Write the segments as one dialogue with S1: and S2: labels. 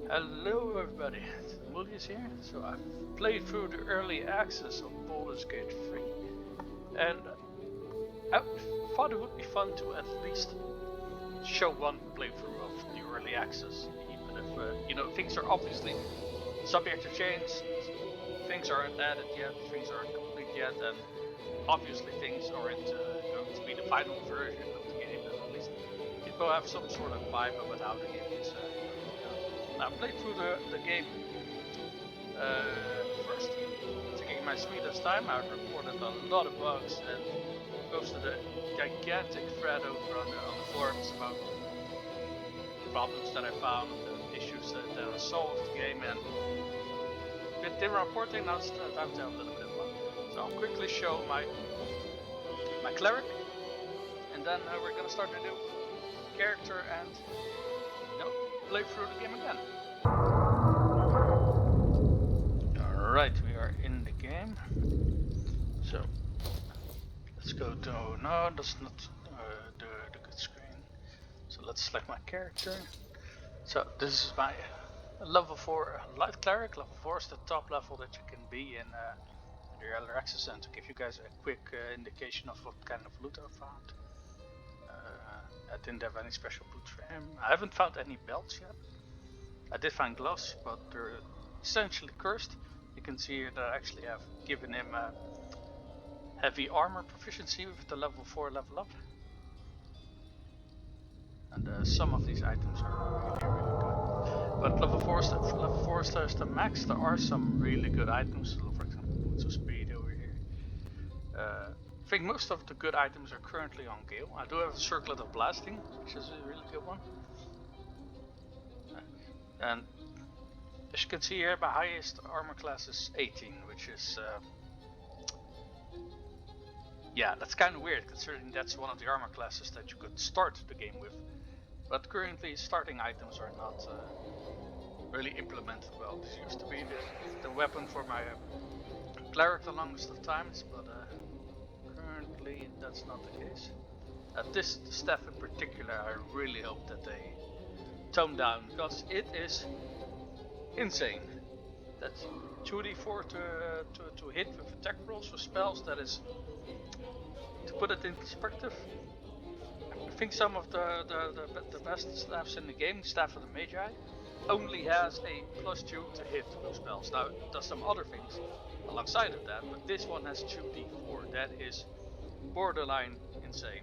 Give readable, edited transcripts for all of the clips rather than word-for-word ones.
S1: Hello everybody, Mulius here. So I've played through the early access of Baldurs Gate 3 and I thought it would be fun to at least show one playthrough of the early access, even if things are obviously subject to change, things aren't added yet, things aren't complete yet, and obviously things aren't going to be the final version of the game, but at least people have some sort of vibe about how the game is going to go. I played through the game first, taking my sweetest time. I reported a lot of bugs and posted a gigantic thread over on the forums about problems that I found, issues that I solved the game, and with the reporting, now it's time to have a little bit of fun. So I'll quickly show my cleric, and then we're gonna start a new character and play through the game again. Alright, we are in the game. So let's go to, no, that's not the good screen. So let's select my character. So this is my level 4 light cleric. Level 4 is the top level that you can be in the early access, and to give you guys a quick indication of what kind of loot I found. I didn't have any special boots for him. I haven't found any belts yet. I did find gloves, but they're essentially cursed. You can see here that I actually have given him heavy armor proficiency with the level 4 level up. And some of these items are really good. But level 4 is the max. There are some really good items, for example boots of speed over here. I think most of the good items are currently on Gale. I do have a circlet of blasting, which is a really good one. And as you can see here, my highest armor class is 18, which is yeah, that's kind of weird considering that's one of the armor classes that you could start the game with. But currently starting items are not really implemented well. This used to be the weapon for my cleric the longest of times, but currently that's not the case. This staff in particular, I really hope that they tone down, because it is insane. That's 2d4 to hit with attack rolls for spells. That is, to put it in perspective, I think some of the best staffs in the game, Staff of the Magi, only has a +2 to hit those spells. Now it does some other things alongside of that, but this one has 2d4. That is borderline insane.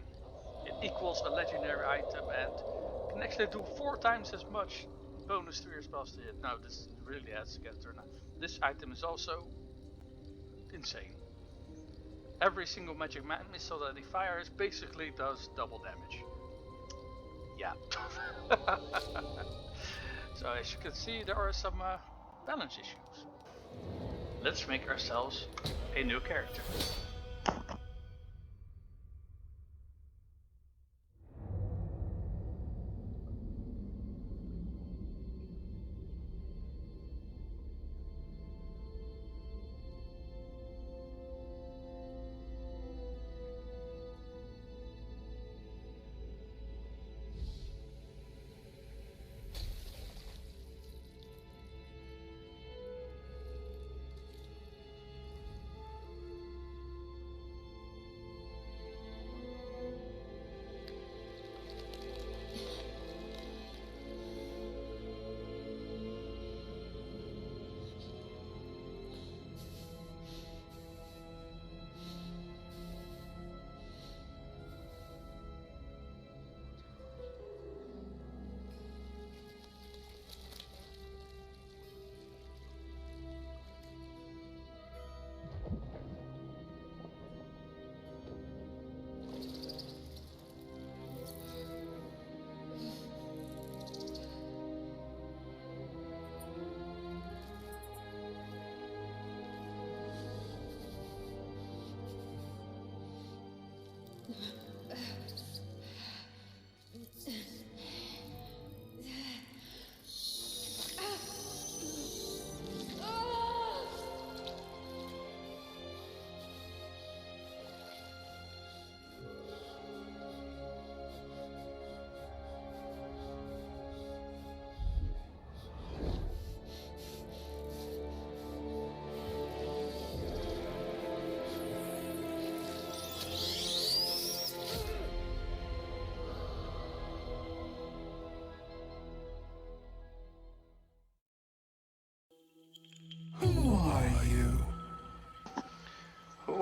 S1: It equals a legendary item and can actually do 4 times as much bonus to your spells to hit. Now this really adds together. Now this item is also insane. Every single magic missile that he fires basically does double damage. Yeah. So as you can see, there are some balance issues. Let's make ourselves a new character.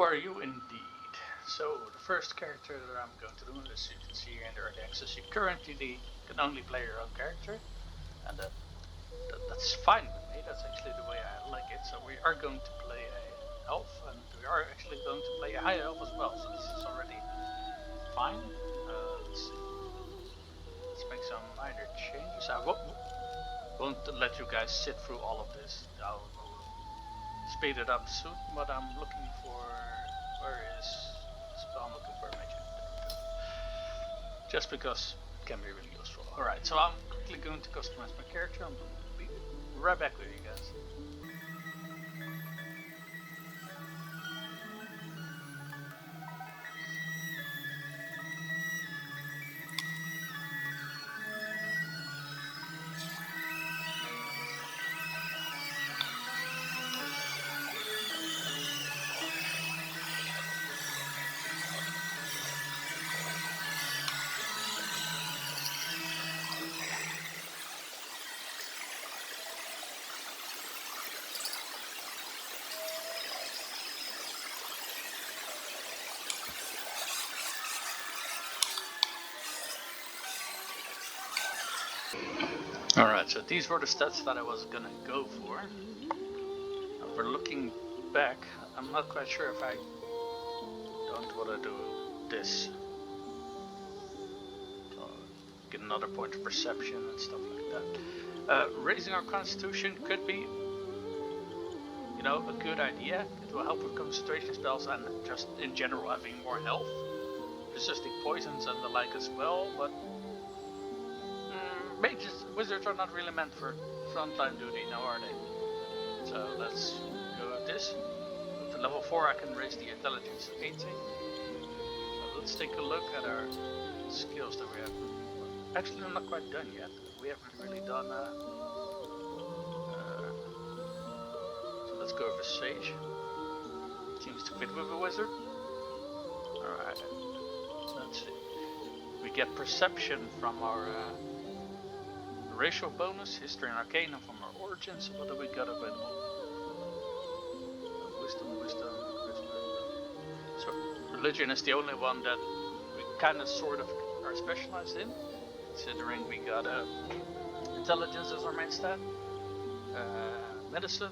S1: are you indeed? So the first character that I'm going to do, as you can see here in the early access, you currently can only play your own character, and that's fine with me. That's actually the way I like it. So we are going to play a elf, and we are actually going to play a high elf as well. So this is already fine. Let's see. Let's make some minor changes. I won't let you guys sit through all of this. I'll speed it up soon, but I'm looking for... where is the spell I'm looking for? Just because it can be really useful. Alright, so I'm quickly going to customize my character. I'm going to be right back with you guys. Alright, so these were the stats that I was gonna go for. And for looking back, I'm not quite sure if I don't want to do this. Get another point of perception and stuff like that. Raising our constitution could be, you know, a good idea. It will help with concentration spells and just in general having more health. Resisting poisons and the like as well, but mages, wizards are not really meant for frontline duty now, are they? So let's go with this. With level 4 I can raise the intelligence to 18. So let's take a look at our skills that we have. Actually, I'm not quite done yet. We haven't really done so let's go with a sage. Seems to fit with a wizard. Alright. Let's see. We get perception from our racial bonus, history and arcana from our origins. What do we got available? Wisdom. So religion is the only one that we kind of sort of are specialized in, considering we got intelligence as our main stat, medicine,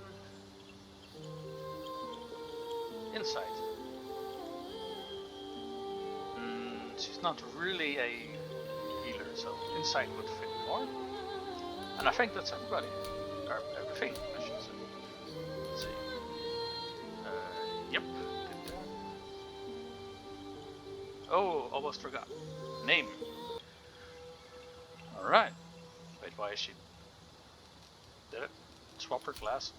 S1: insight. She's not really a healer, so insight would fit more. And I think that's everybody. Or everything, I should say. Let's see. Yep. Oh, almost forgot. Name. Alright. Wait, why is she... Did it? Swap her class?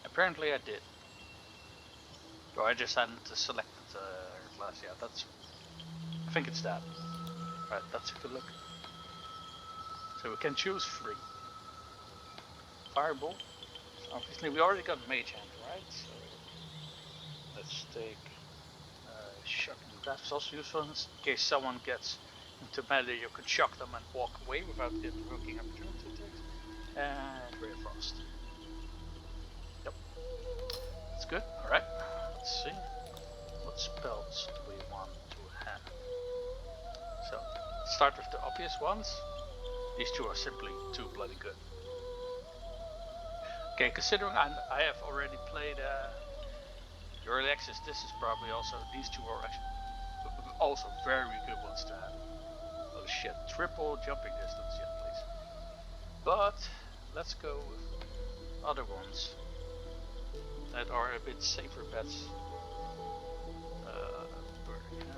S1: Apparently I did. Or I just hadn't selected her class. Yeah, that's... I think it's that. Right, let's take a look. So we can choose 3. Fireball. So obviously we already got Mage Hand, right? So let's take Shock and Grasp is also useful in case someone gets into melee. You can shock them and walk away without invoking opportunity attacks. And Ray of Frost. Yep. That's good. Alright. Let's see. What spells do we want to have? So, start with the obvious ones. These 2 are simply too bloody good. Okay, considering I have already played early access, this is probably also, these 2 are actually also very good ones to have. Oh shit, triple jumping distance, yeah please. But, let's go with other ones that are a bit safer bets.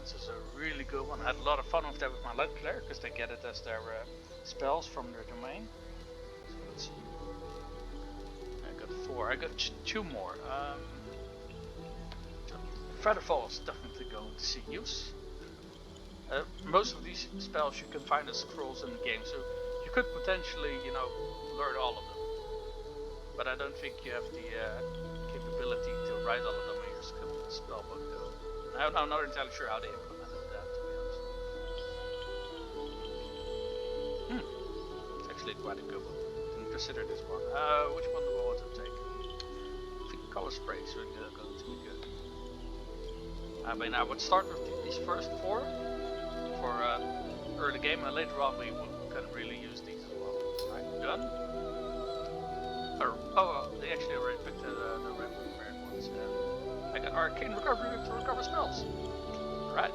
S1: This is a really good one. I had a lot of fun with that with my light player because they get it as their spells from their domain. So let's see. I got 4. I got 2 more. Featherfall is definitely going to see use. Most of these spells you can find as scrolls in the game, so you could potentially, you know, learn all of them. But I don't think you have the capability to write all of them in your spellbook though. I'm not entirely sure how they implemented that, to be honest. It's actually quite a good one. Didn't consider this one. Which one do I want to take? I think color spray is really going to be good. I mean, I would start with these first 4 for early game, and later on we can really use these as well. Right, done. They actually already picked the red ones. I got arcane recovery to recover spells. Right,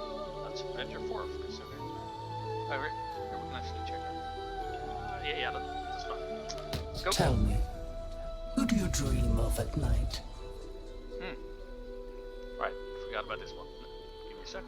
S1: that's your 4th considering. Here we can actually check it. Yeah, that's fine. Go.
S2: Tell me, who do you dream of at night?
S1: Right, forgot about this one. Give me a sec.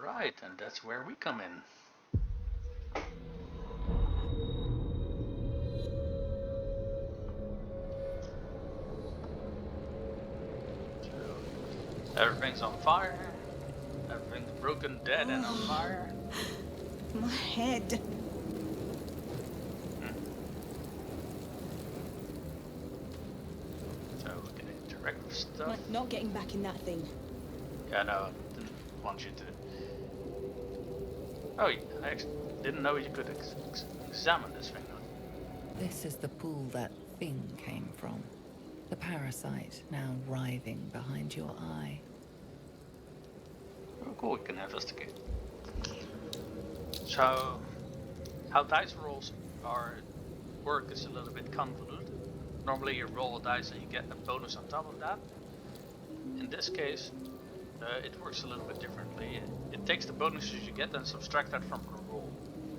S1: Alright, and that's where we come in. Everything's on fire. Everything's broken, dead, and on fire.
S3: My head.
S1: So we can interact with stuff.
S3: Like not getting back in that thing.
S1: Yeah, no, I didn't want you to. Oh, I actually didn't know you could examine this thing.
S4: This is the pool that thing came from. The parasite now writhing behind your eye.
S1: Oh, cool, we can investigate. So, how dice rolls work is a little bit convoluted. Normally you roll a dice and you get a bonus on top of that. In this case, it works a little bit differently. It takes the bonuses you get and subtract that from the roll.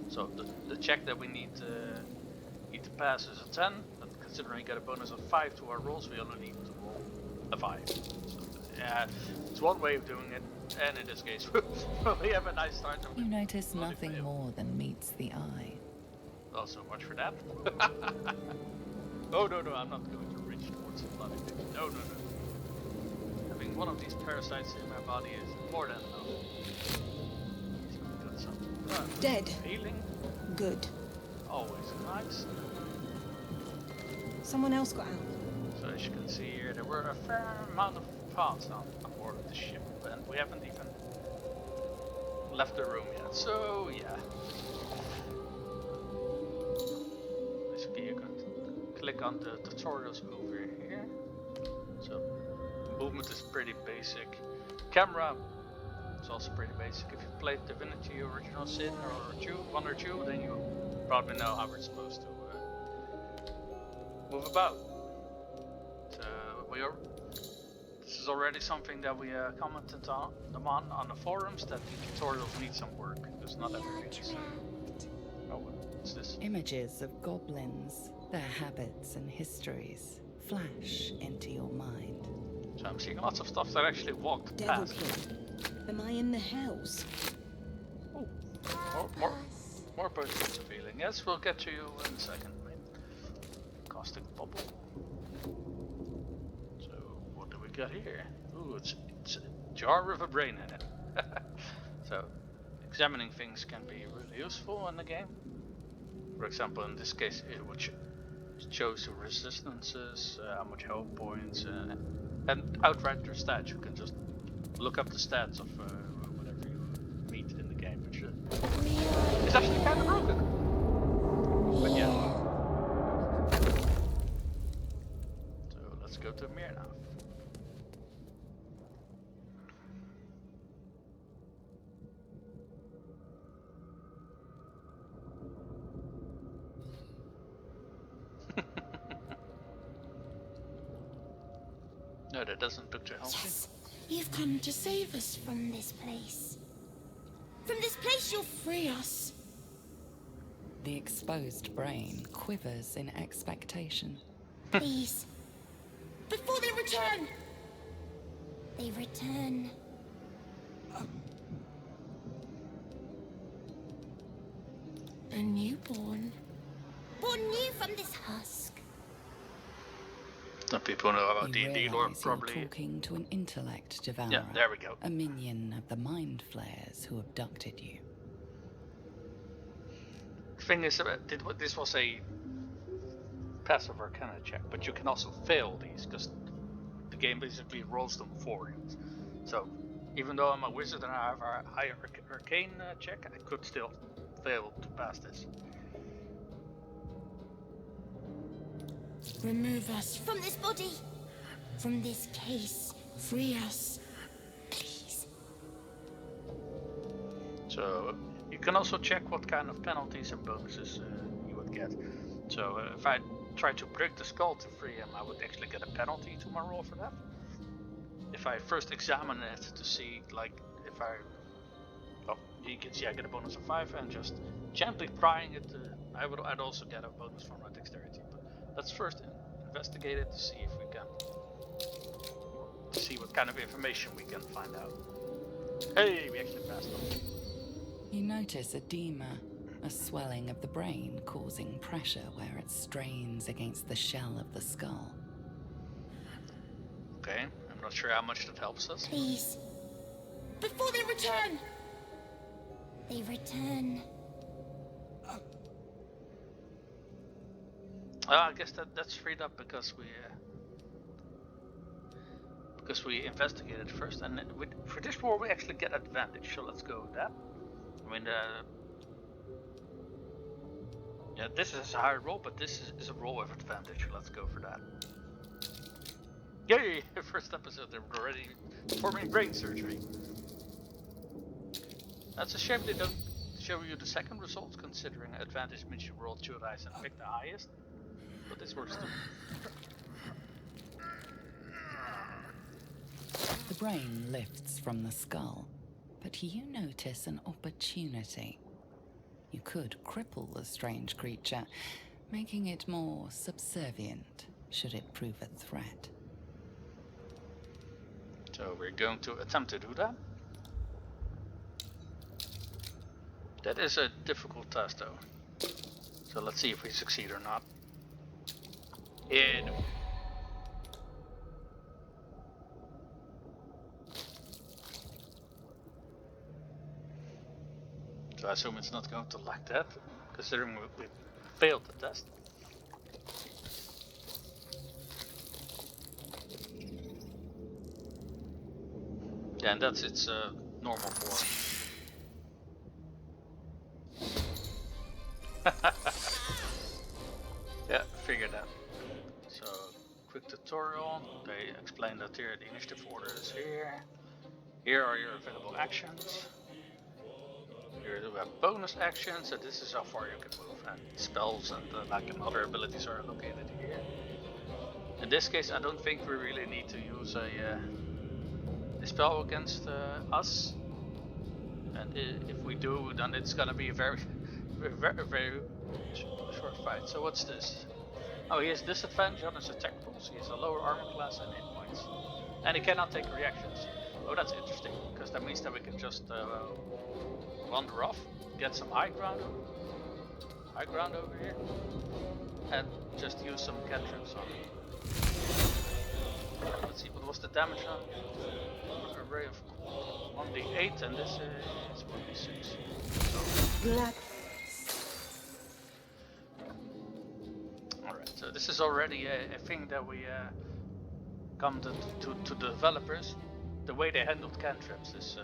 S1: So the check that we need to pass is a 10, but considering we get a bonus of 5 to our rolls, we only need to roll a 5. So, yeah, it's one way of doing it, and in this case, we have a nice start.
S4: You notice nothing more than meets the eye.
S1: Well, so much for that. Oh no, I'm not going to reach towards the bloody thing. No. Having one of these parasites in my body is more than enough. So we got some
S3: Dead.
S1: healing.
S3: Good.
S1: Always nice.
S3: Someone else got out.
S1: So as you can see here, there were a fair amount of pods on board of the ship, and we haven't even left the room yet. So yeah. Basically, you can click on the tutorials over here. So movement is pretty basic. Camera is also pretty basic. If you played Divinity Original Sin or 1 or 2, then you probably know how we're supposed to move about. So this is already something that we commented on the forums, that the tutorials need some work, because not everything is. Oh, what's this?
S4: Images of goblins, their habits and histories flash into your mind.
S1: So I'm seeing lots of stuff that actually walked
S3: Devil
S1: past.
S3: kid. Am I in the house?
S1: Oh, more potions of healing. Yes, we'll get to you in a second. Caustic bubble. So what do we got here? Ooh, it's a jar with a brain in it. So examining things can be really useful in the game. For example, in this case, it would shows the resistances, how much health points, and outright your stats. You can just look up the stats of whatever you meet in the game, which is actually kind of broken. But yeah. So let's go to Mir now. No, that doesn't look too healthy.
S5: Yes, you've come to save us from this place. From this place, you'll free us.
S4: The exposed brain quivers in expectation.
S5: Please. Before they return! They return. A newborn. Born new from this husk.
S1: Some people know about
S4: You
S1: D&D, or
S4: realize you're
S1: probably.
S4: talking to an intellect devourer.
S1: Yeah, there we go.
S4: A minion of the mindflayers who abducted you.
S1: Thing is, this was a passive arcana check, but you can also fail these because the game basically rolls them for you. So even though I'm a wizard and I have a higher arcane check, I could still fail to pass this.
S5: Remove us from this body. From this case. Free us. Please.
S1: So you can also check what kind of penalties and bonuses you would get. So if I try to break the skull to free him, I would actually get a penalty to my roll for that. If I first examine it to see, like, if I... Well, you can see I get a bonus of 5, and just gently prying it, I'd also get a bonus for my dexterity. But let's first investigate it to see if we can... see what kind of information we can find out. Hey, we actually passed them.
S4: You notice edema, a swelling of the brain causing pressure where it strains against the shell of the skull.
S1: Okay, and I'm not sure how much that helps us.
S5: Please. Before they return! They return.
S1: I guess that's freed up because we investigated first, and for this war we actually get advantage. So let's go with that. I mean, yeah, this is a higher roll, but this is a roll with advantage. Let's go for that. Yay! First episode, they're already performing brain surgery. That's a shame they don't show you the second results, considering advantage means you roll 2 dice and pick the highest. But this works too.
S4: The brain lifts from the skull, but you notice an opportunity. You could cripple the strange creature, making it more subservient should it prove a threat.
S1: So we're going to attempt to do that. That is a difficult task though. So let's see if we succeed or not. Yeah, no. So I assume it's not going to like that, considering we failed the test. Yeah, and that's its normal form. Yeah, figured that. So, quick tutorial. They explain that here the initiative order is here. Here are your available actions. Here we have bonus actions, so this is how far you can move, and spells and like other abilities are located here. In this case, I don't think we really need to use a spell against us, and if we do, then it's gonna be a very short fight. So what's this? Oh, he has disadvantage on his attack rolls. He has a lower armor class and hit points, and he cannot take reactions. Oh, that's interesting, because that means that we can just wander off, get some high ground over here, and just use some cantrips on him. Let's see, what was the damage on array of 1d8, and this is 1d6. So. Alright, so this is already a thing that we come to the developers. The way they handled cantrips is,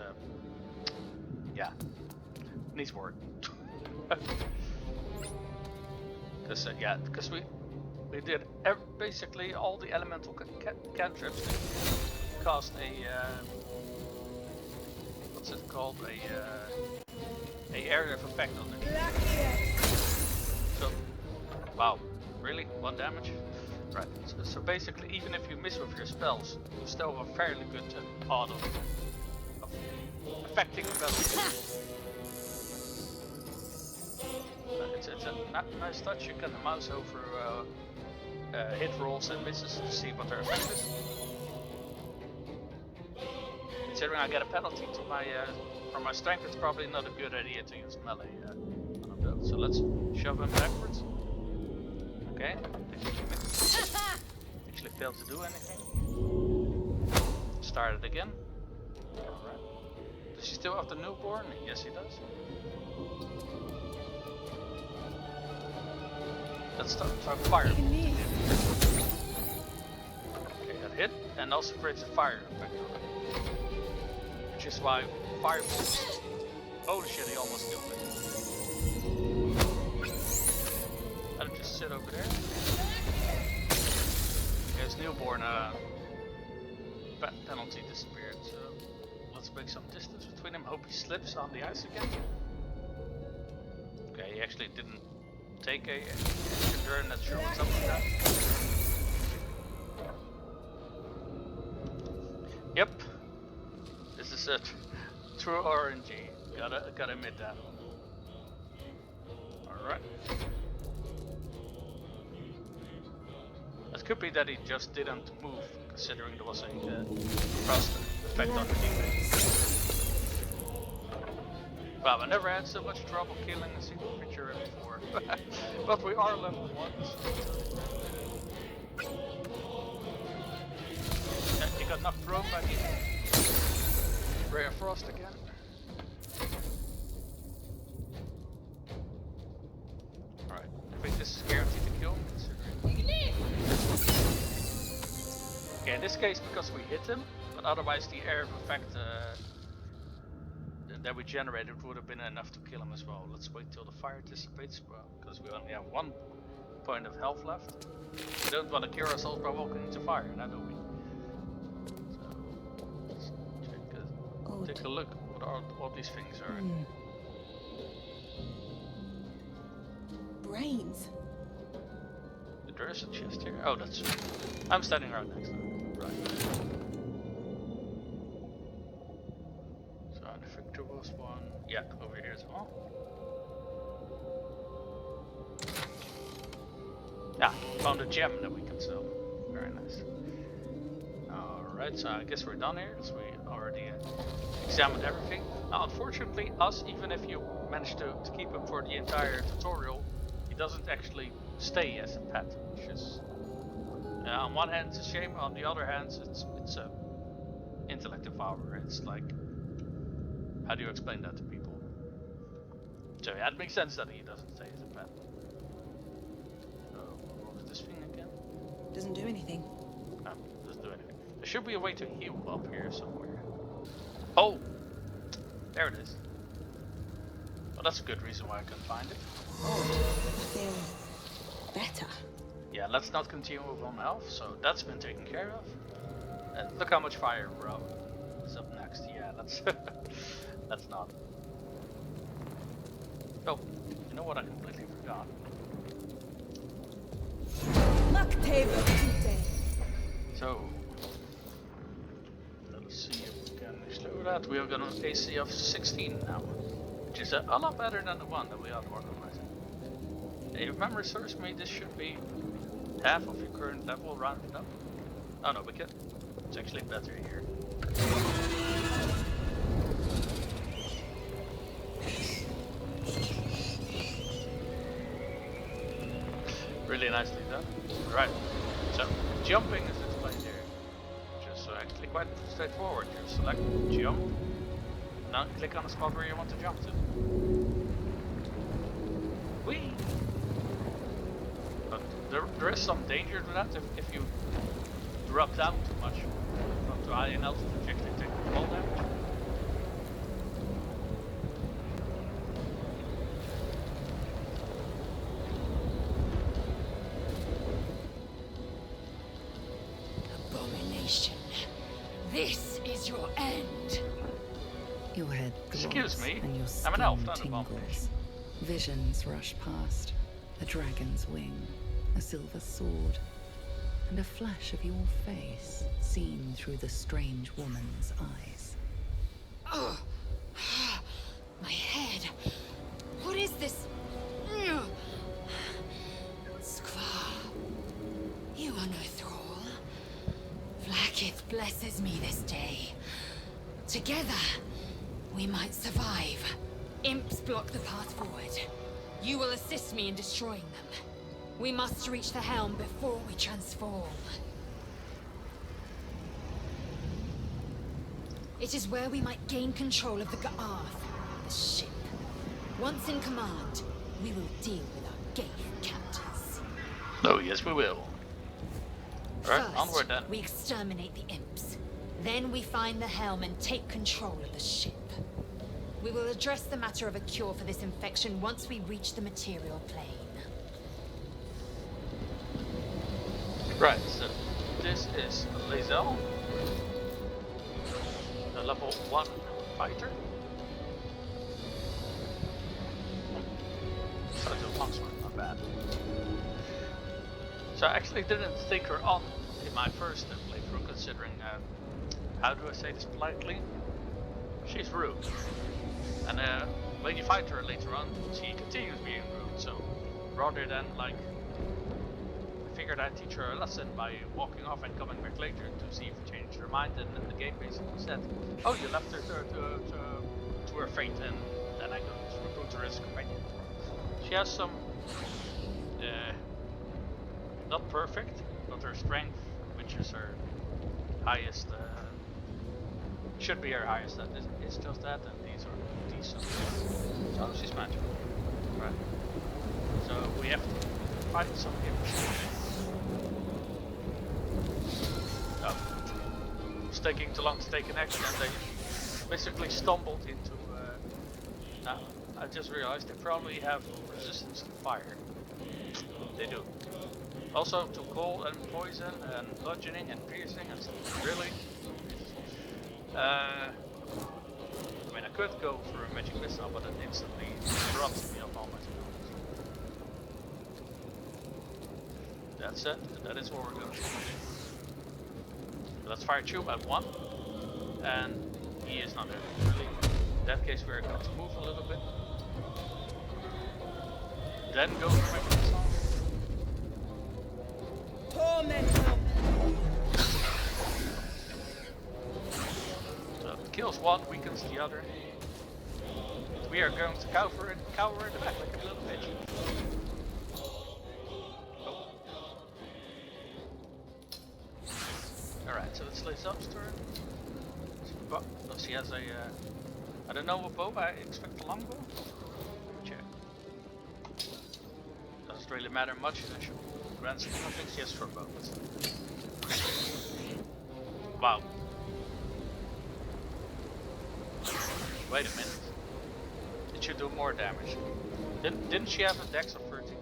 S1: yeah, needs work. Because we did basically all the elemental cantrips that cast a what's it called, a area of effect on it. So, wow, really, 1 damage? Right. So basically, even if you miss with your spells, you still have a fairly good odd of affecting spells. It's a nice touch. You can mouse over hit rolls and misses to see what their effect is. Considering I get a penalty to my for my strength, it's probably not a good idea to use melee on those. So let's shove him backwards. Okay. Actually failed to do anything. Start it again. Alright. Does he still have the newborn? Yes, he does. Let's start fire. Okay, that hit, and also creates a fire effect on it. Which is why fireballs. Holy shit, he almost killed me. Let him just sit over there. His newborn penalty disappeared, so let's make some distance between him. Hope he slips on the ice again. Okay, he actually didn't take a turn. Not sure what's up with that. Yep, this is it. True RNG. Gotta admit that. All right. It could be that he just didn't move, considering there was a frost effect on the teammate. Wow, I never had so much trouble killing a single creature before. But we are level 1. So he got knocked prone by the Ray of Frost again. Alright, I think this is guaranteed to kill him. Okay, in this case because we hit him, but otherwise the air effect that we generated would have been enough to kill him as well. Let's wait till the fire dissipates, because we only have 1 point of health left. We don't want to cure ourselves by walking into fire, now do we? So, let's take a look what all these things are.
S3: Brains.
S1: There is a chest here. Oh, that's... I'm standing right next to it. Right. So, the Victor was one. Yeah, over here as well. Yeah, found a gem that we can sell. Very nice. Alright, so I guess we're done here, because we already examined everything. Now, unfortunately, even if you manage to keep him for the entire tutorial, he doesn't actually stay as a pet, which is... on one hand it's a shame, on the other hand it's a intellect of power. It's like, how do you explain that to people? So yeah, it makes sense that he doesn't stay as a pet. So what was this thing again?
S3: Doesn't do anything.
S1: No, doesn't do anything. There should be a way to heal up here somewhere. Oh! There it is. Well, that's a good reason why I couldn't find it.
S3: I feel better.
S1: Yeah, let's not continue with 1 health, so that's been taken care of. And look how much fire, bro. Is up next. Yeah, that's that's not. Oh, you know what? I completely forgot. So, let's see if we can slow that. We are gonna AC of 16 now, which is a lot better than the one that we had organized. If memory serves me, this should be half of your current level rounded up. Oh no, we can. It's actually better here. Really nicely done. Right. So jumping is explained here. Just actually quite straightforward. You select jump. Now click on the spot where you want to jump to. Whee! There is some danger to that if you drop down too much from too high an altitude, you actually take fall damage.
S5: Abomination. This is your end.
S4: Your head
S1: Excuse
S4: glows
S1: me,
S4: and your
S1: I'm an elf, not a
S4: skin
S1: abomination.
S4: tingles. Visions rush past. A dragon's wing, a silver sword, and a flash of your face seen through the strange woman's eyes.
S5: Oh, my head. What is this? Squaw, you are no thrall. Vlaakith blesses me this day. Together, we might survive. Imps block the path forward. You will assist me in destroying them. We must reach the helm before we transform. It is where we might gain control of the Ga'arth, the ship. Once in command, we will deal with our Gith captors.
S1: Oh, yes we will. Alright,
S5: First,
S1: onward then.
S5: we exterminate the Imps. Then we find the helm and take control of the ship. We will address the matter of a cure for this infection once we reach the material plane.
S1: Right, so this is Lae'zel, a level 1 fighter. So it's a longsword, not bad. So I actually didn't take her on in my first playthrough, considering, how do I say this politely? She's rude. And when you fight her later on, she continues being rude, so rather than like, I figured I'd teach her a lesson by walking off and coming back later to see if she changed her mind, and then the game basically said, oh, you left her to her fate, and then I could recruit her as a companion. She has some, not perfect, but her strength, which is her highest, should be our highest. That is just that, and these are decent. Oh, she's magical. Right. So we have to fight some imps. Oh. It's taking too long to take an action, and they basically stumbled into. Now, I just realized they probably have resistance to fire. They do. Also to cold and poison and bludgeoning and piercing and stuff. Really? I mean, I could go for a magic missile, but it instantly drops me off all my spells. That's it. That is what we're going to do. Let's fire Tube at 1. And he is not there. Really. In that case, we're going to move a little bit. Then go for magic missile. So it kills one, weakens the other. We are going to cower in the back like a little bitch. Oh. Alright, so it's Lae'zel's turn. Oh, she has a, I don't know what bow, I expect a longbow. Check. Doesn't really matter much in a grand scheme of things. Yes, for bow. Wow. Wait a minute. It should do more damage. Didn't she have a dex of 13?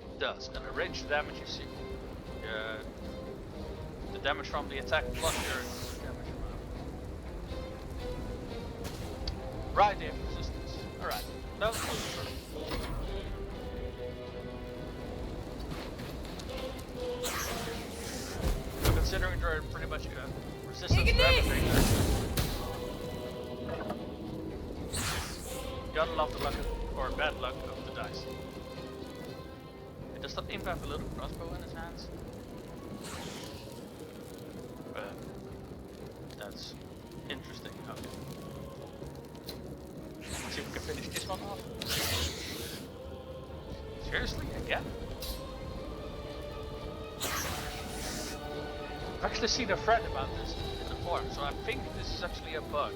S1: It does. And the ranged damage you see. The damage from the attack plus your damage amount. Right, they have resistance. Alright. No, considering they're pretty much resistant to everything. Gotta love the luck or bad luck of the dice. Does that imp have a little crossbow in his hands? That's interesting. Okay. Let's see if we can finish this one off. Seriously? Again? I've actually seen a thread about this in the forum, so I think this is actually a bug.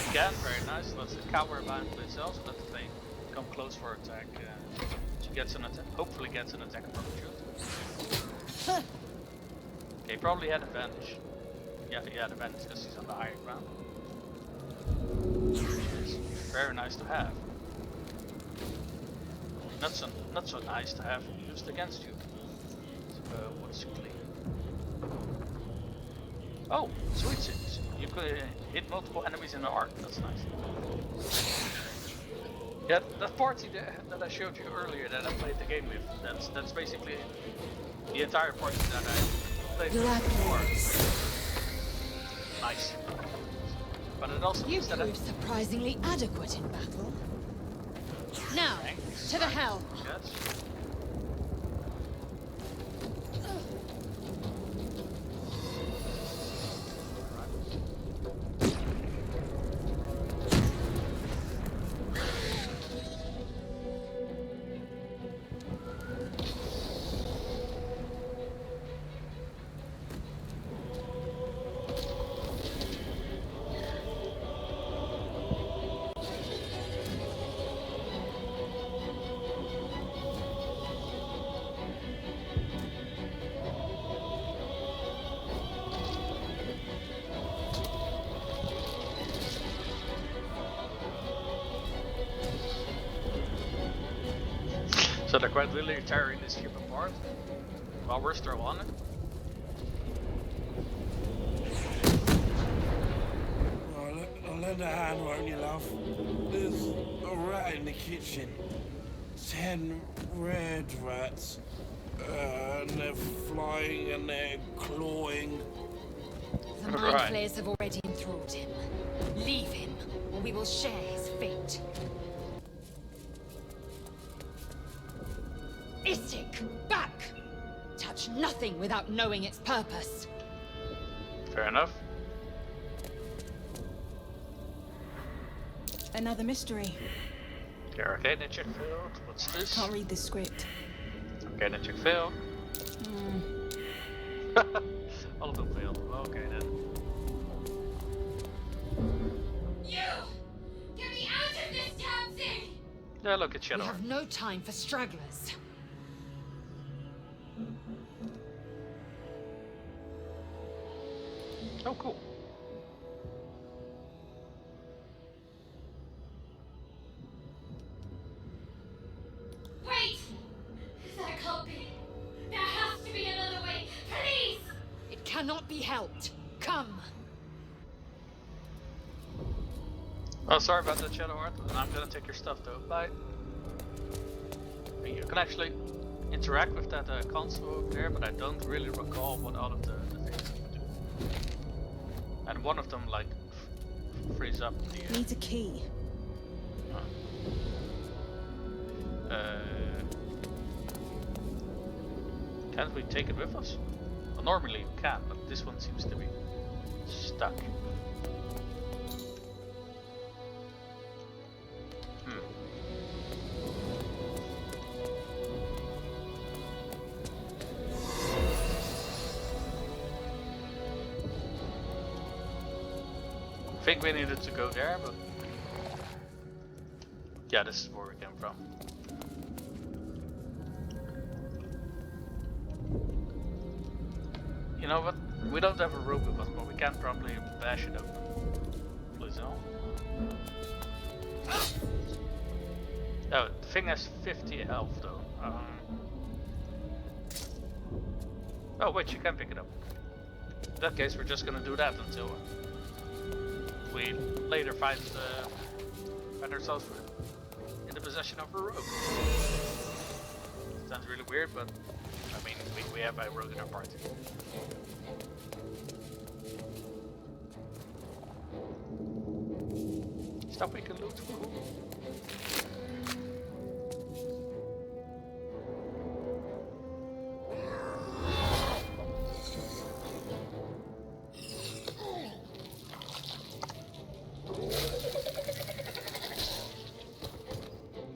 S1: Again, very nice. Let's cower behind Lae'zel so that they come close for attack. She gets an attack, hopefully gets an attack of opportunity. Okay, probably had advantage. Yeah, he had advantage because he's on the higher ground. Which is very nice to have. Not so nice to have used against you. So, what's clean? Oh, sweet. You could hit multiple enemies in the arc. That's nice. Yeah, that party that I showed you earlier that I played the game with. That's basically the entire party that I played with before. Nice. But it also means that
S5: proved surprisingly adequate in battle. Now, to the helm.
S1: Yes. So they're quite literally tearing this ship apart while we're still on it.
S6: I'll lend a hand, won't you, love? There's a rat in the kitchen. 10 red rats. And they're flying and they're clawing.
S5: The mindflayers have already enthralled him. Leave him, or we will share his fate. Istik, back! Touch touch nothing without knowing its purpose.
S1: Fair enough.
S3: Another mystery.
S1: Okay, arcade check failed. What's this?
S3: Can't read this script.
S1: Arcade check failed. All of them failed. Okay then.
S5: You! Get me out of this damn thing!
S1: Yeah, look at
S5: We
S1: Shadow.
S5: have no time for stragglers.
S1: Oh, cool.
S5: Wait! That can't be. There has to be another way. Please! It cannot be helped. Come.
S1: Oh, sorry about that, Shadowheart. I'm gonna take your stuff though. Bye. You can actually interact with that console over there, but I don't really recall what all of the things do. And one of them, like, frees up the.
S3: Needs a key.
S1: Can't we take it with us? Well, normally you can, but this one seems to be stuck. I think we needed to go there, but yeah, this is where we came from. You know what? We don't have a rope with us, but we can probably bash it open. Please no. Oh, the thing has 50 health though. Oh wait, you can pick it up. In that case, we're just gonna do that until we later find ourselves in the possession of a rogue. Sounds really weird, but I mean, we have a rogue in our party. Stuff we can loot.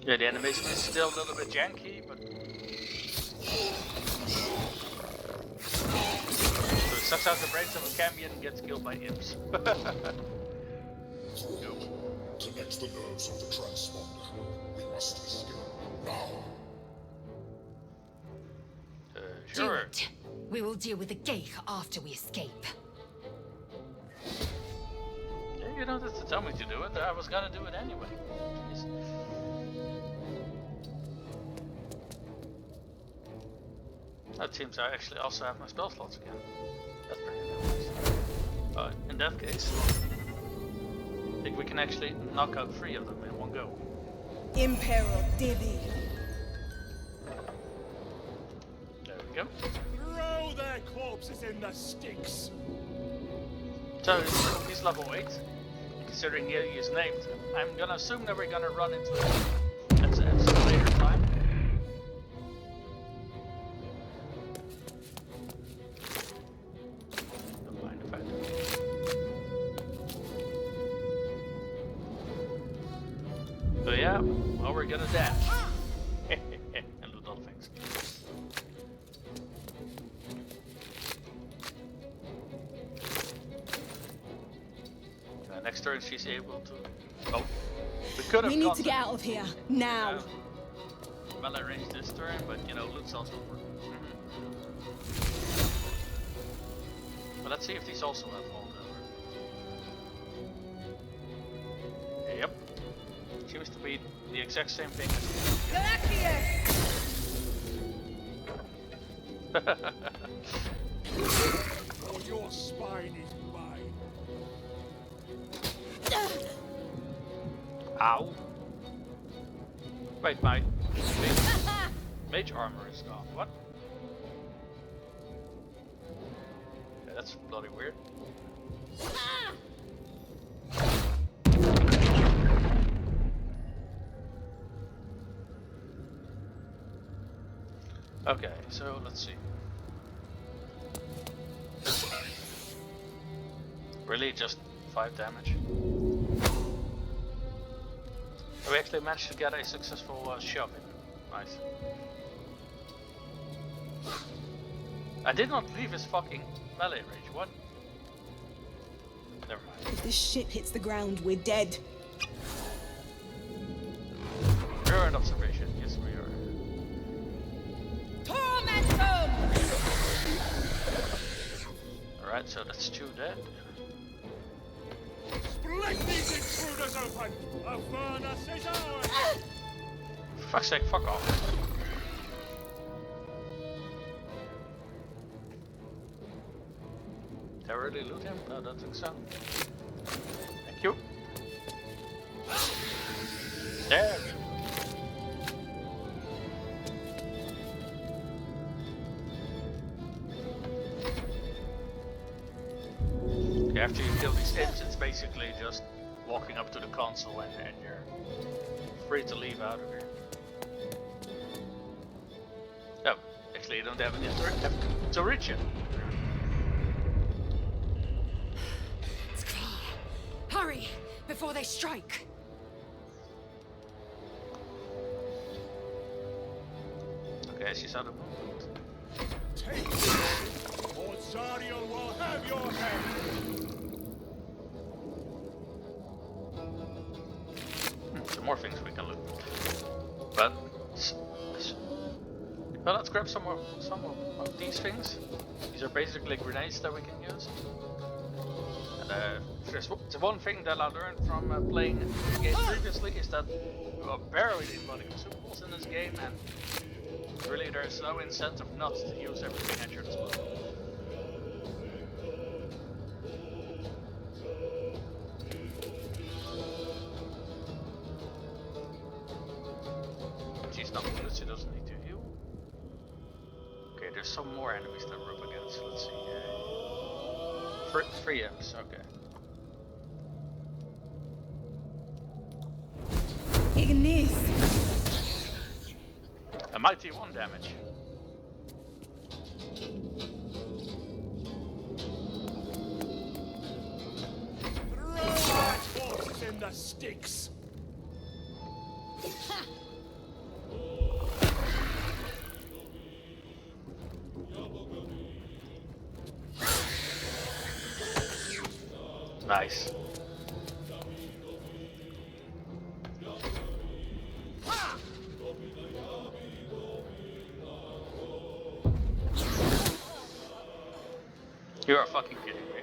S1: Yeah, the animation is still a little bit janky, but so it sucks out the brains of a Cambion and gets killed by Imps.
S7: Connect the nerves of the transponder. We must escape now.
S5: Do
S1: Sure.
S5: it. We will deal with the gate after we escape.
S1: Yeah, you don't have to tell me to do it. I was gonna do it anyway. Jeez. That seems I actually also have my spell slots again. That's pretty nice. In that case, I think we can actually knock out 3 of them in one go.
S3: Impero Divi.
S1: There we go.
S8: Throw their corpses in the sticks.
S1: So he's level 8. Considering he's named, I'm gonna assume that we're gonna run into it at some later time. Don't mind if I do. So yeah, well, we're gonna dash and loot all the things. Next turn she's able to. Oh, we could have.
S3: We need to get out of here now.
S1: Well arranged this turn, but you know, loot's also work. But let's see if these also have holdover. Yep. Seems to be the exact same thing as.
S8: Or your spine is mine.
S1: Ow. Wait, my mage armor is gone. What? Yeah, that's bloody weird. Okay, so let's see. Really, just 5 damage. We actually managed to get a successful shove in. Nice. I did not leave his fucking melee range. What? Never mind.
S3: If this shit hits the ground, we're dead.
S1: We're in observation. Yes, we are.
S5: Tormentum!
S1: Alright, so that's 2 dead.
S8: Split these intruders open! A furnace is ours!
S1: For fuck's sake, fuck off. Did I really loot him? No, I don't think so. Thank you. There. Okay, after you kill these imps, it's basically just walking up to the console and you're free to leave out of here. Oh, actually you don't have any to reach it.
S5: It's clear. Hurry, before they strike.
S1: Okay, she's out of movement.
S8: Take this, or Zariel will have your head!
S1: Some more things we can loot. But well, let's grab some of these things. These are basically grenades that we can use. And there's one thing that I learned from playing the game previously is that you are barely running consumables in this game, and really there's no incentive not to use everything at your disposal. She's not good, she doesn't need to heal. Okay, there's some more enemies that we're up against. Let's see. 3 Imps, okay.
S3: Ignis!
S1: A mighty 1 damage.
S8: Throw that corpse in the sticks!
S1: Nice. You are fucking kidding me.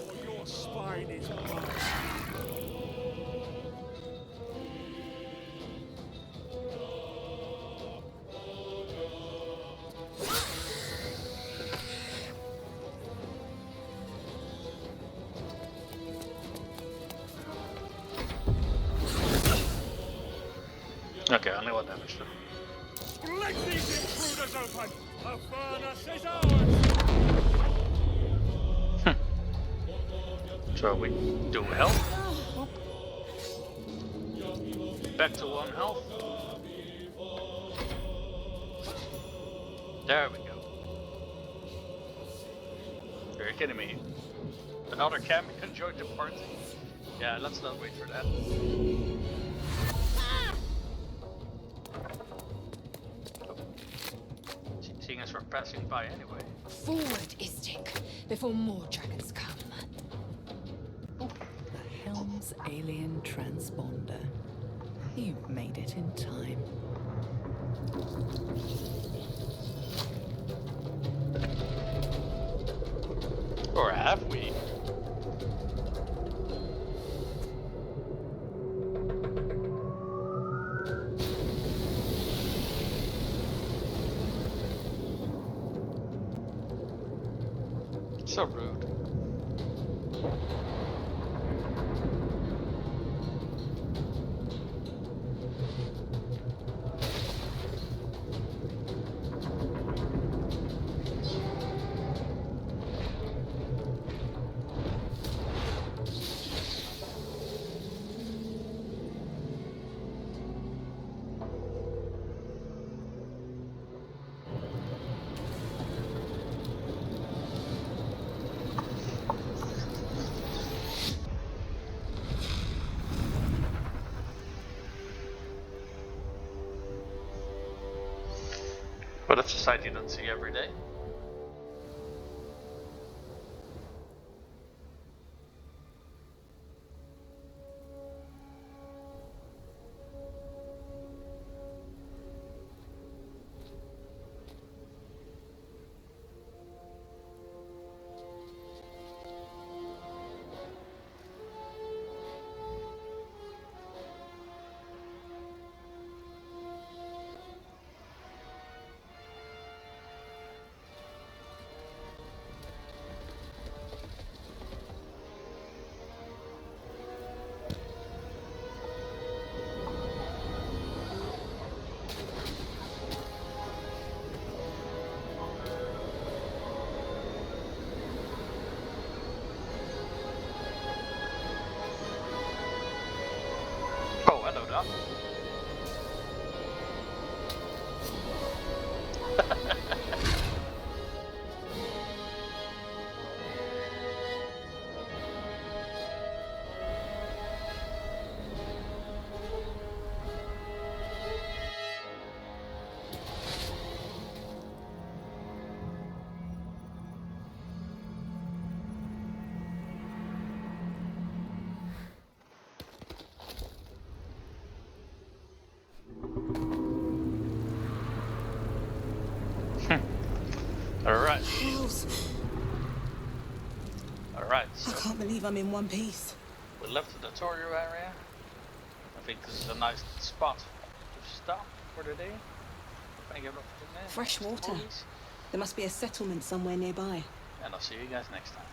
S8: Or your spine is mine.
S1: Okay, only 1 damage though.
S8: Split these intruders open! A furnace is ours!
S1: So we do health. Back to 1 health. There we go. You're kidding me. Another camp can join the party. Yeah, let's not wait for that. Seeing as we're passing by anyway.
S5: Forward, Istik, before more dragons come.
S4: The Helm's alien transponder. You've made it in time.
S1: Or have we? So rude. But that's a sight you don't see every day. Oh, I know that. Alright.
S3: Hells.
S1: Alright,
S3: I
S1: so
S3: can't believe I'm in one piece.
S1: we left the tutorial area. I think this is a nice spot to stop for the day. Thank you for
S3: Fresh water. There must be a settlement somewhere nearby.
S1: and I'll see you guys next time.